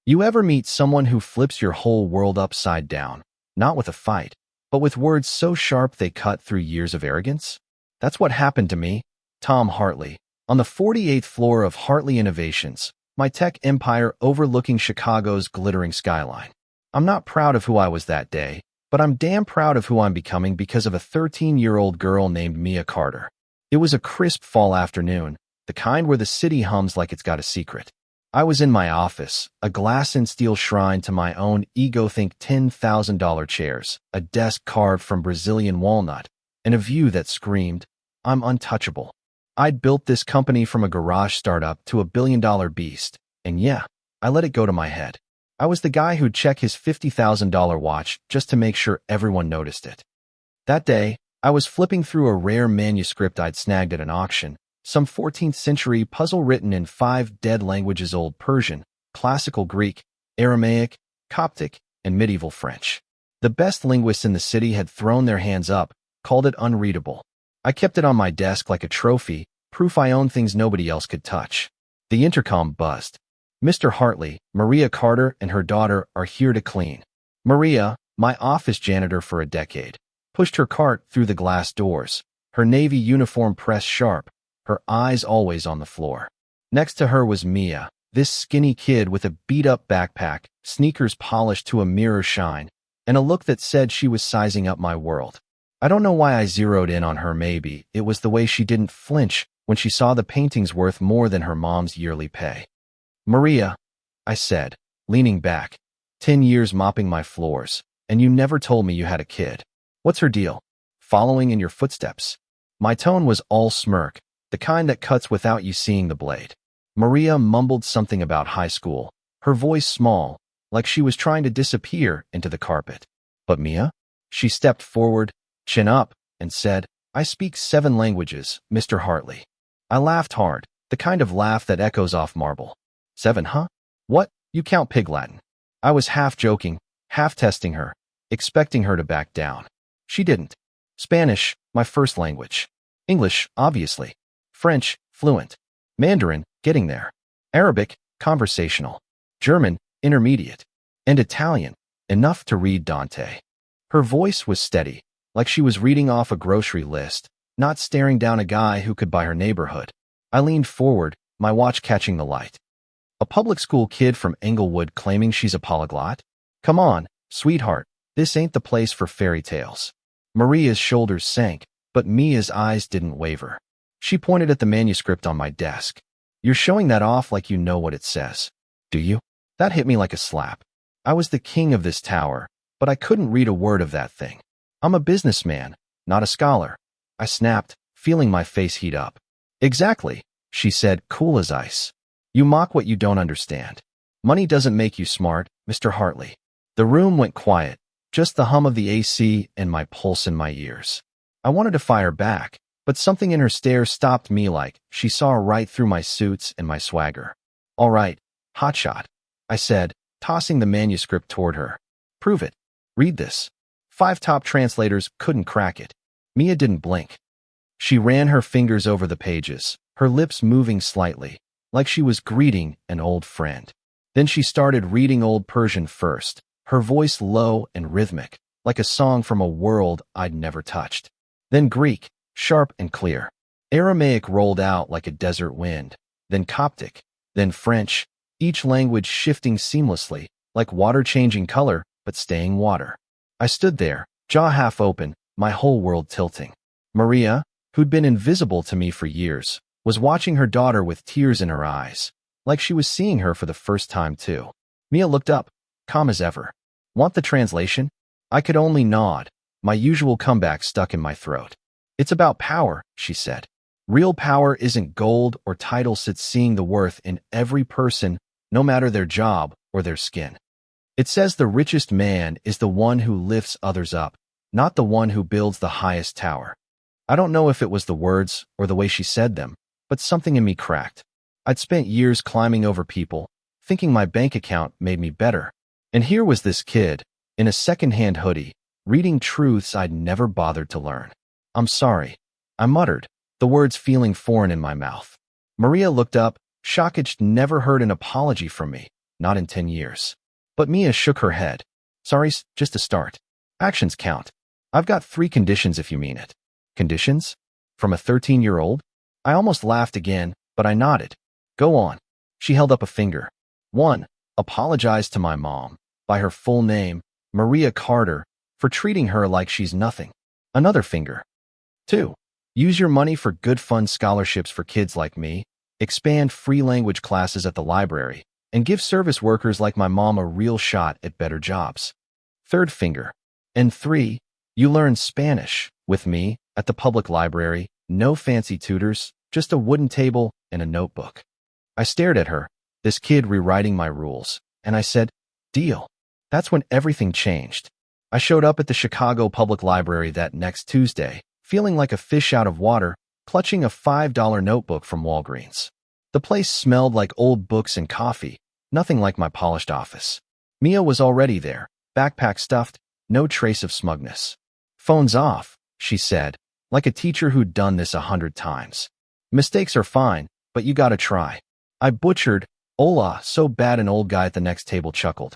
You ever meet someone who flips your whole world upside down, not with a fight, but with words so sharp they cut through years of arrogance? That's what happened to me, Tom Hartley, on the 48th floor of Hartley Innovations, my tech empire overlooking Chicago's glittering skyline. I'm not proud of who I was that day, but I'm damn proud of who I'm becoming because of a 13-year-old girl named Mia Carter. It was a crisp fall afternoon, the kind where the city hums like it's got a secret. I was in my office, a glass and steel shrine to my own ego, think $10,000 chairs, a desk carved from Brazilian walnut, and a view that screamed, I'm untouchable. I'd built this company from a garage startup to a billion-dollar beast, and yeah, I let it go to my head. I was the guy who'd check his $50,000 watch just to make sure everyone noticed it. That day, I was flipping through a rare manuscript I'd snagged at an auction, some 14th century puzzle written in 5 dead languages: Old Persian, Classical Greek, Aramaic, Coptic, and Medieval French. The best linguists in the city had thrown their hands up, called it unreadable. I kept it on my desk like a trophy, proof I owned things nobody else could touch. The intercom buzzed. Mr. Hartley, Maria Carter and her daughter are here to clean. Maria, my office janitor for a decade, pushed her cart through the glass doors, her navy uniform pressed sharp, her eyes always on the floor. Next to her was Mia, this skinny kid with a beat-up backpack, sneakers polished to a mirror shine, and a look that said she was sizing up my world. I don't know why I zeroed in on her. Maybe it was the way she didn't flinch when she saw the paintings worth more than her mom's yearly pay. Maria, I said, leaning back, 10 years mopping my floors, and you never told me you had a kid. What's her deal? Following in your footsteps? My tone was all smirk, the kind that cuts without you seeing the blade. Maria mumbled something about high school, her voice small, like she was trying to disappear into the carpet. But Mia? She stepped forward, chin up, and said, I speak 7 languages, Mr. Hartley. I laughed hard, the kind of laugh that echoes off marble. 7, huh? What? You count Pig Latin. I was half joking, half testing her, expecting her to back down. She didn't. Spanish, my first language. English, obviously. French, fluent. Mandarin, getting there. Arabic, conversational. German, intermediate. And Italian, enough to read Dante. Her voice was steady, like she was reading off a grocery list, not staring down a guy who could buy her neighborhood. I leaned forward, my watch catching the light. A public school kid from Englewood claiming she's a polyglot? Come on, sweetheart, this ain't the place for fairy tales. Maria's shoulders sank, but Mia's eyes didn't waver. She pointed at the manuscript on my desk. You're showing that off like you know what it says. Do you? That hit me like a slap. I was the king of this tower, but I couldn't read a word of that thing. I'm a businessman, not a scholar. I snapped, feeling my face heat up. Exactly, she said, cool as ice. You mock what you don't understand. Money doesn't make you smart, Mr. Hartley. The room went quiet, just the hum of the AC and my pulse in my ears. I wanted to fire back, but something in her stare stopped me, like she saw right through my suits and my swagger. All right, hotshot, I said, tossing the manuscript toward her. Prove it. Read this. 5 top translators couldn't crack it. Mia didn't blink. She ran her fingers over the pages, her lips moving slightly, like she was greeting an old friend. Then she started reading Old Persian first, her voice low and rhythmic, like a song from a world I'd never touched. Then Greek, sharp and clear. Aramaic rolled out like a desert wind. Then Coptic. Then French, each language shifting seamlessly, like water changing color, but staying water. I stood there, jaw half open, my whole world tilting. Maria, who'd been invisible to me for years, was watching her daughter with tears in her eyes, like she was seeing her for the first time too. Mia looked up, calm as ever. Want the translation? I could only nod, my usual comeback stuck in my throat. It's about power, she said. Real power isn't gold or titles, it's seeing the worth in every person, no matter their job or their skin. It says the richest man is the one who lifts others up, not the one who builds the highest tower. I don't know if it was the words or the way she said them, but something in me cracked. I'd spent years climbing over people, thinking my bank account made me better. And here was this kid, in a second-hand hoodie, reading truths I'd never bothered to learn. I'm sorry, I muttered, the words feeling foreign in my mouth. Maria looked up, shocked. Never heard an apology from me. not in 10 years. But Mia shook her head. Sorry, just a start. Actions count. I've got 3 conditions if you mean it. Conditions? From a 13-year-old? I almost laughed again, but I nodded. Go on. She held up a finger. 1. Apologize to my mom, by her full name, Maria Carter, for treating her like she's nothing. Another finger. 2. Use your money for good fun scholarships for kids like me, expand free language classes at the library, and give service workers like my mom a real shot at better jobs. Third finger. And 3. You learn Spanish, with me, at the public library, no fancy tutors, just a wooden table and a notebook. I stared at her, this kid rewriting my rules, and I said, deal. That's when everything changed. I showed up at the Chicago Public Library that next Tuesday, feeling like a fish out of water, clutching a $5 notebook from Walgreens. The place smelled like old books and coffee, nothing like my polished office. Mia was already there, backpack stuffed, no trace of smugness. Phone's off, she said, like a teacher who'd done this 100 times. Mistakes are fine, but you gotta try. I butchered, hola, so bad an old guy at the next table chuckled.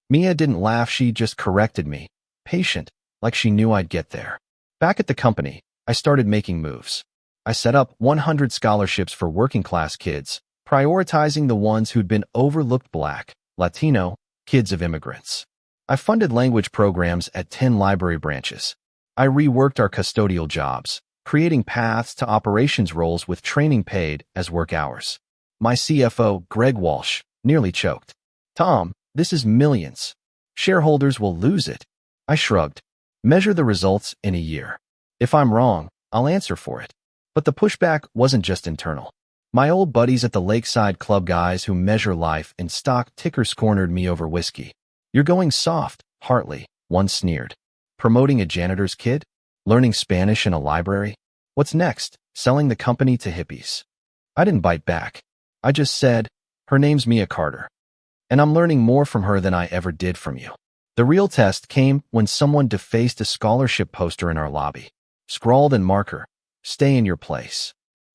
Mia didn't laugh, she just corrected me, patient, like she knew I'd get there. Back at the company, I started making moves. I set up 100 scholarships for working-class kids, prioritizing the ones who'd been overlooked: Black, Latino, kids of immigrants. I funded language programs at 10 library branches. I reworked our custodial jobs, creating paths to operations roles with training paid as work hours. My CFO, Greg Walsh, nearly choked. Tom, this is millions. Shareholders will lose it. I shrugged. Measure the results in a year. If I'm wrong, I'll answer for it. But the pushback wasn't just internal. My old buddies at the Lakeside Club, guys who measure life in stock tickers, cornered me over whiskey. You're going soft, Hartley, one sneered. Promoting a janitor's kid? Learning Spanish in a library? What's next? Selling the company to hippies? I didn't bite back. I just said, her name's Mia Carter. And I'm learning more from her than I ever did from you. The real test came when someone defaced a scholarship poster in our lobby. Scrawled in marker, stay in your place.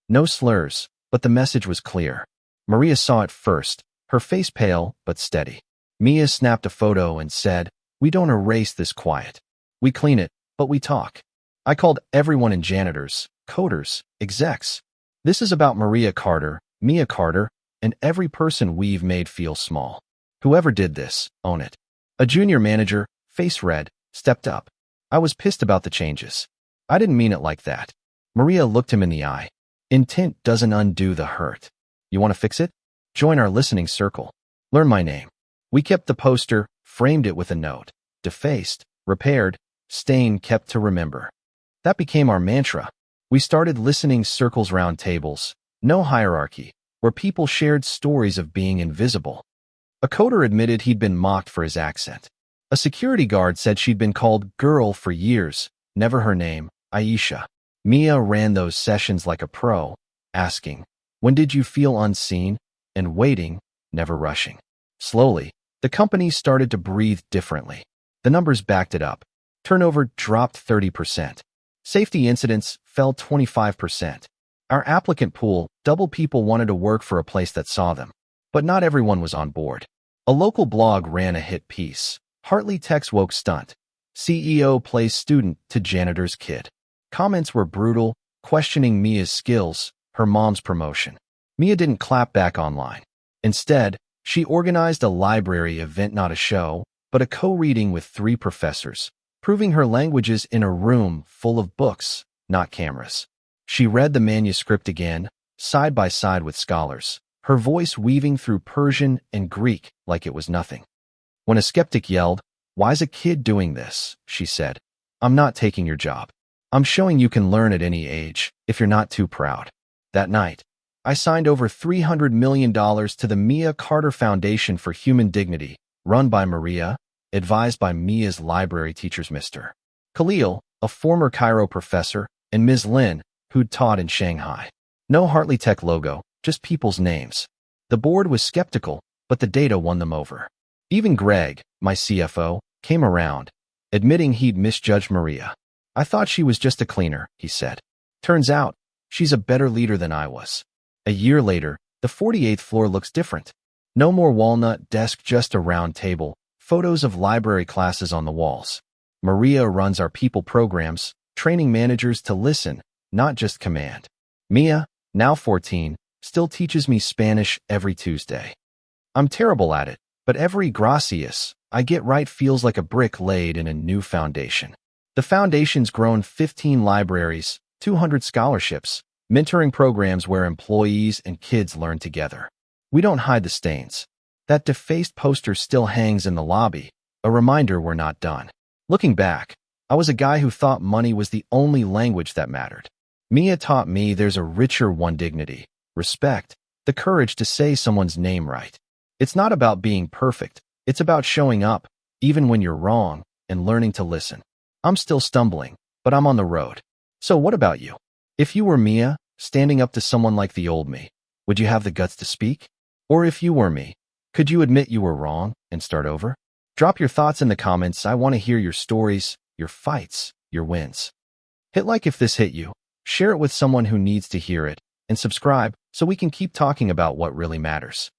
No slurs, but the message was clear. Maria saw it first, her face pale but steady. Mia snapped a photo and said, we don't erase this quiet. We clean it, but we talk. I called everyone in: janitors, coders, execs. This is about Maria Carter, Mia Carter, and every person we've made feel small. Whoever did this, own it. A junior manager, face red, stepped up. I was pissed about the changes. I didn't mean it like that. Maria looked him in the eye. Intent doesn't undo the hurt. You want to fix it? Join our listening circle. Learn my name. We kept the poster, framed it with a note. Defaced, repaired, stain kept to remember. That became our mantra. We started listening circles, round tables, no hierarchy, where people shared stories of being invisible. A coder admitted he'd been mocked for his accent. A security guard said she'd been called girl for years, never her name, Aisha. Mia ran those sessions like a pro, asking, when did you feel unseen? And waiting, never rushing. Slowly, the company started to breathe differently. The numbers backed it up. Turnover dropped 30%. Safety incidents fell 25%. Our applicant pool doubled. People wanted to work for a place that saw them. But not everyone was on board. A local blog ran a hit piece. Hartley Tech's woke stunt. CEO plays student to janitor's kid. Comments were brutal, questioning Mia's skills, her mom's promotion. Mia didn't clap back online. Instead, she organized a library event, not a show, but a co-reading with 3 professors, proving her languages in a room full of books, not cameras. She read the manuscript again, side by side with scholars, her voice weaving through Persian and Greek like it was nothing. When a skeptic yelled, "Why's a kid doing this?" she said, "I'm not taking your job. I'm showing you can learn at any age, if you're not too proud." That night, I signed over $300 million to the Mia Carter Foundation for Human Dignity, run by Maria, advised by Mia's library teachers, Mr. Khalil, a former Cairo professor, and Ms. Lin, who'd taught in Shanghai. No Hartley Tech logo, just people's names. The board was skeptical, but the data won them over. Even Greg, my CFO, came around, admitting he'd misjudged Maria. "I thought she was just a cleaner," he said. "Turns out, she's a better leader than I was." A year later, the 48th floor looks different. No more walnut desk, just a round table, photos of library classes on the walls. Maria runs our people programs, training managers to listen, not just command. Mia, now 14, still teaches me Spanish every Tuesday. I'm terrible at it, but every gracias I get right feels like a brick laid in a new foundation. The foundation's grown 15 libraries, 200 scholarships, mentoring programs where employees and kids learn together. We don't hide the stains. That defaced poster still hangs in the lobby, a reminder we're not done. Looking back, I was a guy who thought money was the only language that mattered. Mia taught me there's a richer one: dignity, respect, the courage to say someone's name right. It's not about being perfect. It's about showing up, even when you're wrong, and learning to listen. I'm still stumbling, but I'm on the road. So what about you? If you were Mia, standing up to someone like the old me, would you have the guts to speak? Or if you were me, could you admit you were wrong and start over? Drop your thoughts in the comments. I want to hear your stories, your fights, your wins. Hit like if this hit you, share it with someone who needs to hear it, and subscribe so we can keep talking about what really matters.